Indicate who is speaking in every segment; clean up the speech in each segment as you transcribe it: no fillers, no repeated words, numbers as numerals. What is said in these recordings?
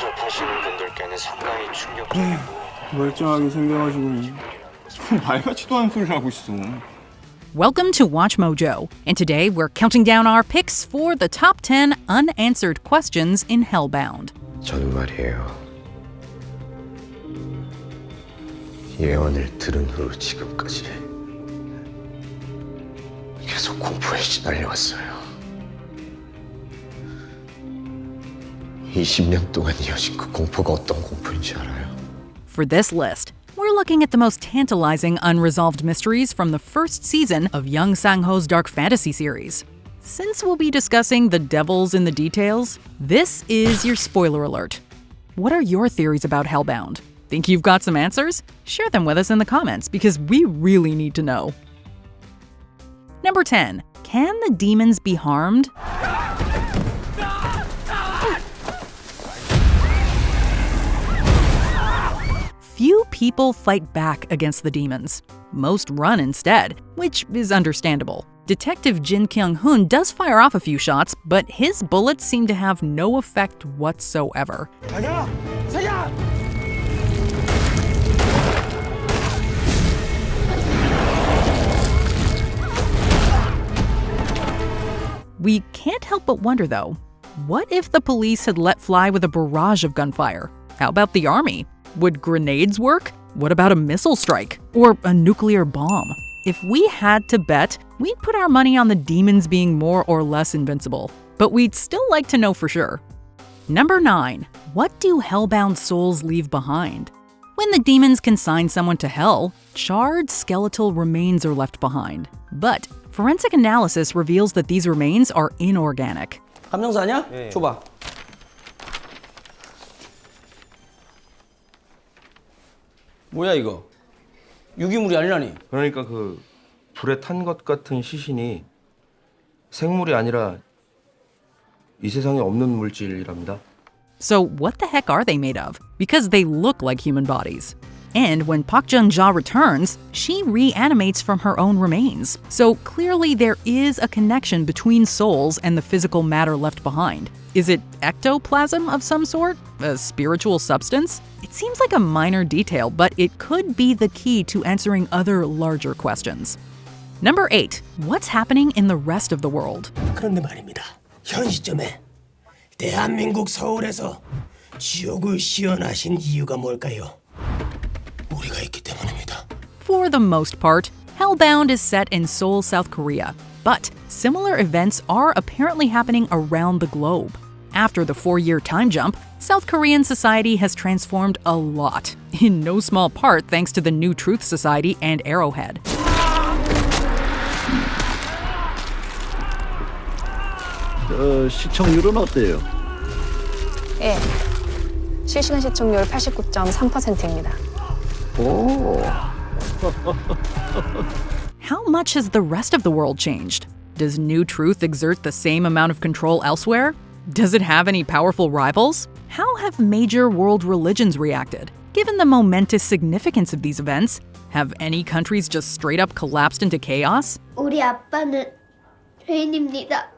Speaker 1: 접하시는 분들께는 상당히 충격적이고
Speaker 2: 멀쩡하게 생겨가지고 말 같지도 않은 소리를 하고 있어.
Speaker 3: Welcome to WatchMojo, and today we're counting down our picks for the top 10 unanswered questions in Hellbound.
Speaker 1: 저는 말이에요. 예언을 들은 후 지금까지 계속 공포에 시달려왔어요. 20년 동안 이어진 그 공포가 어떤 공포인지 알아요?
Speaker 3: For this list, we're looking at the most tantalizing unresolved mysteries from the first season of Yeon Sang-ho's dark fantasy series. Since we'll be discussing the devils in the details, this is your spoiler alert. What are your theories about Hellbound? Think you've got some answers? Share them with us in the comments because we really need to know. Number 10. Can the demons be harmed? Few people fight back against the demons. Most run instead, which is understandable. Detective Jin Kyung-hoon does fire off a few shots, but his bullets seem to have no effect whatsoever. We can't help but wonder, though, what if the police had let fly with a barrage of gunfire? How about the army? Would grenades work? What about a missile strike? Or a nuclear bomb? If we had to bet, we'd put our money on the demons being more or less invincible. But we'd still like to know for sure. Number 9. What do Hellbound souls leave behind? When the demons consign someone to hell, charred skeletal remains are left behind. But forensic analysis reveals that these remains are inorganic.
Speaker 4: 감정사 아니야? 예. 줘봐. 뭐야 이거? 유기물이 아니라니?
Speaker 5: 그러니까 그 불에 탄 것 같은 시신이 생물이 아니라 이 세상에 없는 물질이랍니다.
Speaker 3: So what the heck are they made of? Because they look like human bodies. And when Park Jung-ja returns, she reanimates from her own remains. So clearly there is a connection between souls and the physical matter left behind. Is it ectoplasm of some sort? A spiritual substance? It seems like a minor detail, but it could be the key to answering other larger questions. Number 8. What's happening in the rest of the world?
Speaker 6: 그런데 말입니다. 현 시점에 대한민국 서울에서 지옥을 시연하신 이유가 뭘까요? 우리가 있기 때문입니다.
Speaker 3: For the most part, Hellbound is set in Seoul, South Korea. But similar events are apparently happening around the globe. After the 4-year time jump, South Korean society has transformed a lot, in no small part thanks to the New Truth Society and Arrowhead.
Speaker 7: 시청률은 어때요?
Speaker 8: 예. 실시간 시청률 89.3%입니다.
Speaker 7: 오.
Speaker 3: How much has the rest of the world changed? Does New Truth exert the same amount of control elsewhere? Does it have any powerful rivals? How have major world religions reacted? Given the momentous significance of these events, have any countries just straight up collapsed into chaos?
Speaker 9: 우리 아빠는 죄인입니다.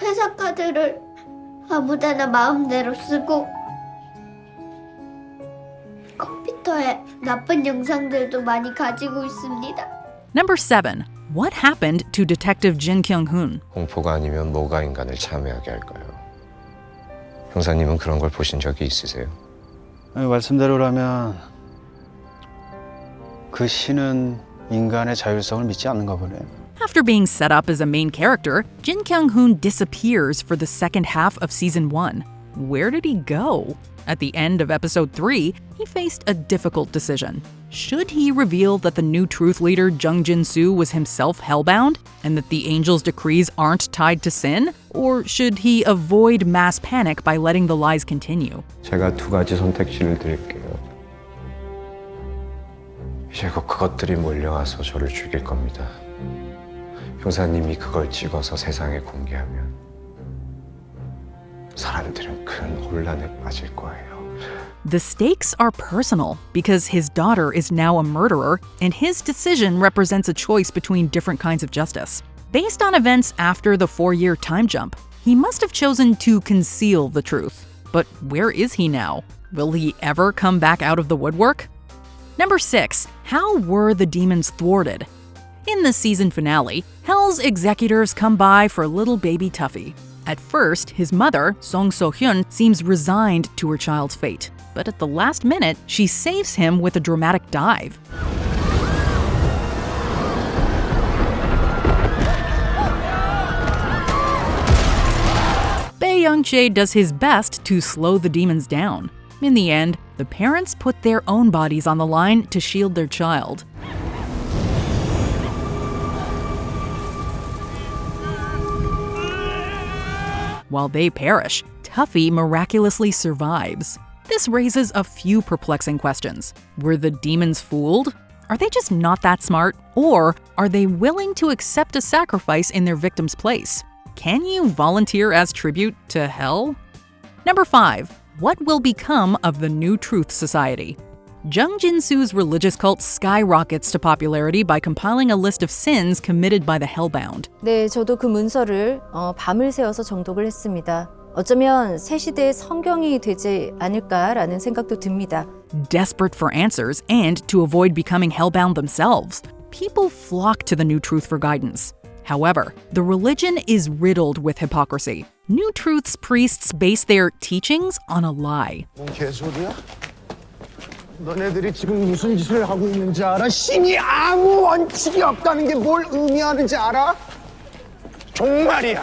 Speaker 9: 회사 카드를 아무데나 마음대로 쓰고 컴퓨터에 나쁜 영상들도 많이 가지고 있습니다.
Speaker 3: Number 7. What happened to Detective Jin Kyung-hoon?
Speaker 1: 공포가 아니면 뭐가 인간을 참회하게 할까요? 형사님은 그런 걸 보신 적이 있으세요?
Speaker 7: 말씀대로라면 그 신은 인간의 자율성을 믿지 않는가 보네요.
Speaker 3: After being set up as a main character, Jin Kyung-hoon disappears for the second half of season 1. Where did he go? At the end of episode 3, he faced a difficult decision. Should he reveal that the New Truth leader Jung Jin-soo was himself hellbound and that the angel's decrees aren't tied to sin? Or should he avoid mass panic by letting the lies continue?
Speaker 1: 제가 두 가지 선택지를 드릴게요. 이제 곧 그것들이 몰려와서 저를 죽일 겁니다. 형사님이 그걸 찍어서 세상에 공개하면 사람들은 큰 혼란에 빠질 거예요.
Speaker 3: The stakes are personal because his daughter is now a murderer and his decision represents a choice between different kinds of justice. Based on events after the 4-year time jump, he must have chosen to conceal the truth. But where is he now? Will he ever come back out of the woodwork? Number 6. How were the demons thwarted? In the season finale, Hell's executors come by for little baby Tuffy. At first, his mother, Song So-hyun, seems resigned to her child's fate. But at the last minute, she saves him with a dramatic dive. Bae Young-chae does his best to slow the demons down. In the end, the parents put their own bodies on the line to shield their child. While they perish, Tuffy miraculously survives. This raises a few perplexing questions. Were the demons fooled? Are they just not that smart? Or are they willing to accept a sacrifice in their victim's place? Can you volunteer as tribute to Hell? Number 5. What will become of the New Truth Society? Jung Jin-soo's religious cult skyrockets to popularity by compiling a list of sins committed by the Hellbound.
Speaker 10: 네, 저도 그 문서를 밤을 새워서 정독을 했습니다. 어쩌면 새 시대의 성경이 되지 않을까라는 생각도 듭니다.
Speaker 3: Desperate for answers and to avoid becoming hellbound themselves, people flock to the New Truth for guidance. However, the religion is riddled with hypocrisy. New Truth's priests base their teachings on a lie.
Speaker 11: 뭔 개소리야? 너네들이 지금 무슨 짓을 하고 있는지 알아? 신이 아무 원칙이 없다는 게 뭘 의미하는지 알아? 정말이야.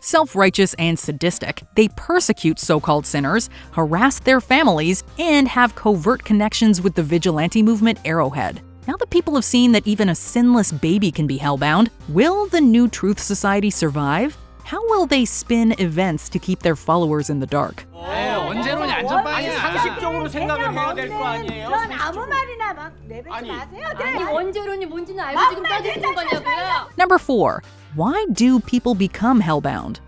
Speaker 3: Self-righteous and sadistic, they persecute so-called sinners, harass their families, and have covert connections with the vigilante movement Arrowhead. Now that people have seen that even a sinless baby can be hellbound, will the New Truth Society survive? How will they spin events to keep their followers in the dark?
Speaker 4: 언제로냐 안전빵이야. 상식적으로 생각을 해야 될 거 아니에요?
Speaker 12: 전 아무 말이나 막 내뱉지 마세요.
Speaker 10: 아니, 원재론이 뭔지는 알고 지금 떠드시는 거냐고요?
Speaker 3: Number 4. Why do people become hellbound?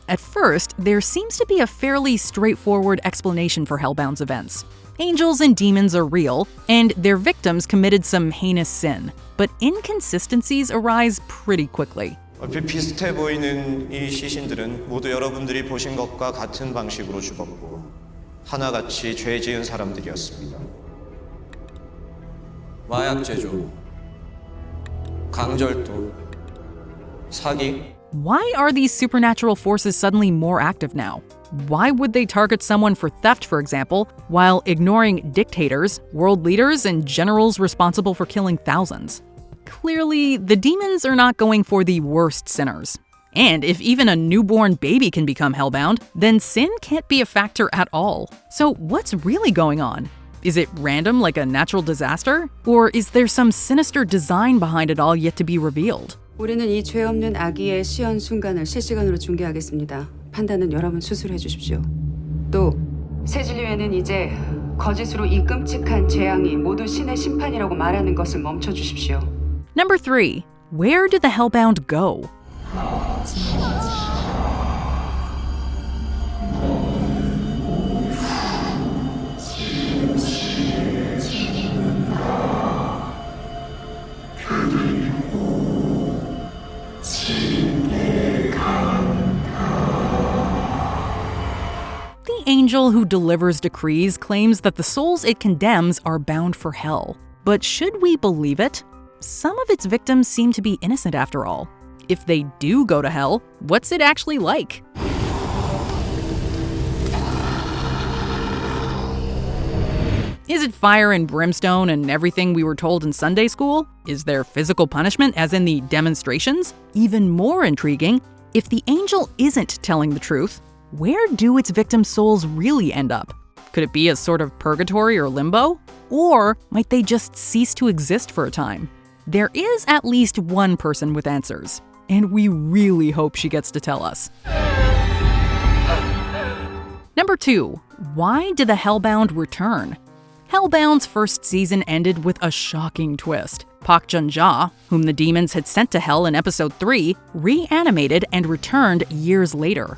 Speaker 3: At first, there seems to be a fairly straightforward explanation for Hellbound's events. Angels and demons are real, and their victims committed some heinous sin. But inconsistencies arise pretty quickly.
Speaker 13: 얼핏 비슷해 보이는 이 시신들은 모두 여러분들이 보신 것과 같은 방식으로 죽었고 하나같이 죄 지은 사람들이었습니다. 마약 제조, 강절도, 사기.
Speaker 3: Why are these supernatural forces suddenly more active now? Why would they target someone for theft, for example, while ignoring dictators, world leaders, and generals responsible for killing thousands? Clearly, the demons are not going for the worst sinners. And if even a newborn baby can become hellbound, then sin can't be a factor at all. So what's really going on? Is it random like a natural disaster? Or is there some sinister design behind it all yet to be revealed?
Speaker 14: 우리는 이 죄 없는 아기의 시연 순간을 실시간으로 중계하겠습니다. 판단은 여러분 스스로 해주십시오. 또 새진료에는 이제 거짓으로 이 끔찍한 재앙이 모두 신의 심판이라고 말하는 것을 멈춰주십시오.
Speaker 3: Number 3. Where did the Hellbound go? The angel who delivers decrees claims that the souls it condemns are bound for hell. But should we believe it? Some of its victims seem to be innocent after all. If they do go to hell, what's it actually like? Is it fire and brimstone and everything we were told in Sunday school? Is there physical punishment, as in the demonstrations? Even more intriguing, if the angel isn't telling the truth, where do its victims' souls really end up? Could it be a sort of purgatory or limbo? Or might they just cease to exist for a time? There is at least one person with answers, and we really hope she gets to tell us. Number 2. Why did the Hellbound return? Hellbound's first season ended with a shocking twist. Park Jun-ja, whom the demons had sent to hell in episode 3, reanimated and returned years later.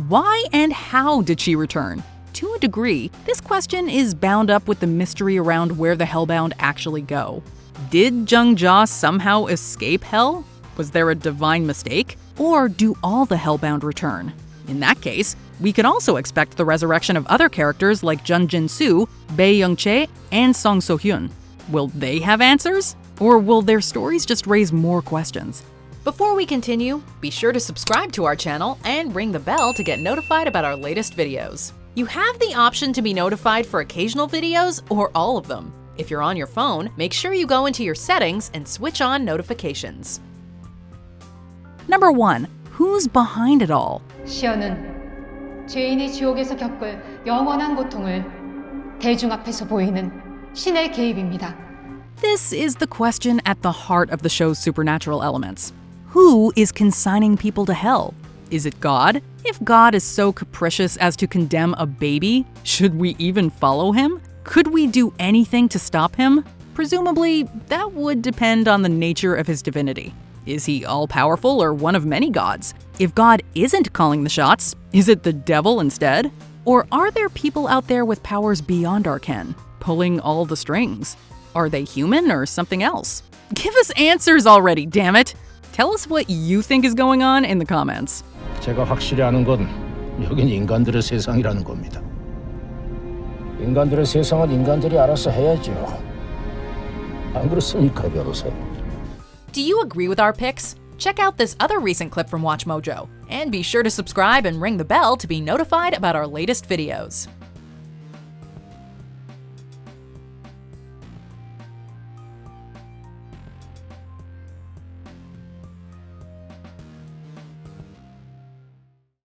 Speaker 3: Why and how did she return? to a degree, this question is bound up with the mystery around where the Hellbound actually go. Did Jung-ja somehow escape hell? Was there a divine mistake? Or do all the Hellbound return? In that case, we could also expect the resurrection of other characters like Jun Jin-soo, Bae Young-chae, and Song So-hyun. Will they have answers? Or will their stories just raise more questions? Before we continue, be sure to subscribe to our channel and ring the bell to get notified about our latest videos. You have the option to be notified for occasional videos or all of them. If you're on your phone, make sure you go into your settings and switch on notifications. Number 1. Who's behind it all?
Speaker 15: 시연은 죄인이 지옥에서 겪을 영원한 고통을 대중 앞에서 보이는 신의 개입입니다.
Speaker 3: This is the question at the heart of the show's supernatural elements. Who is consigning people to hell? Is it God? If God is so capricious as to condemn a baby, should we even follow him? Could we do anything to stop him? Presumably, that would depend on the nature of his divinity. Is he all-powerful or one of many gods? If God isn't calling the shots, is it the devil instead? Or are there people out there with powers beyond our ken, pulling all the strings? Are they human or something else? Give us answers already, damn it! Tell us what you think is going on in the comments.
Speaker 16: 제가 확실히 아는 건 여긴 인간들의 세상이라는 겁니다. 인간들의 세상은 인간들이 알아서 해야죠. 안 그렇습니까, 변호사?
Speaker 3: Do you agree with our picks? Check out this other recent clip from WatchMojo, and be sure to subscribe and ring the bell to be notified about our latest videos.